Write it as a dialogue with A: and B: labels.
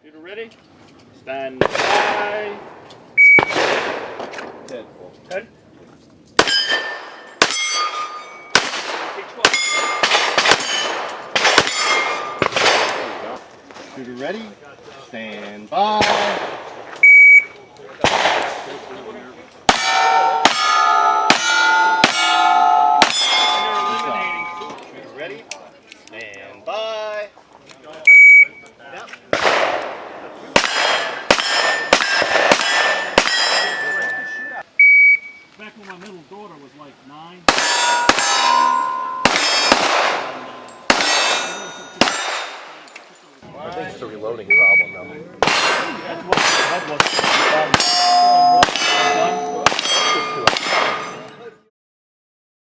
A: Shooter ready? Stand by.
B: Dead.
A: Good.
B: Shooter ready? Stand by. Shooter ready? Stand by. Yep.
C: Back when my middle daughter was like 9.
B: I think it's a reloading problem though.
C: That's what the head was.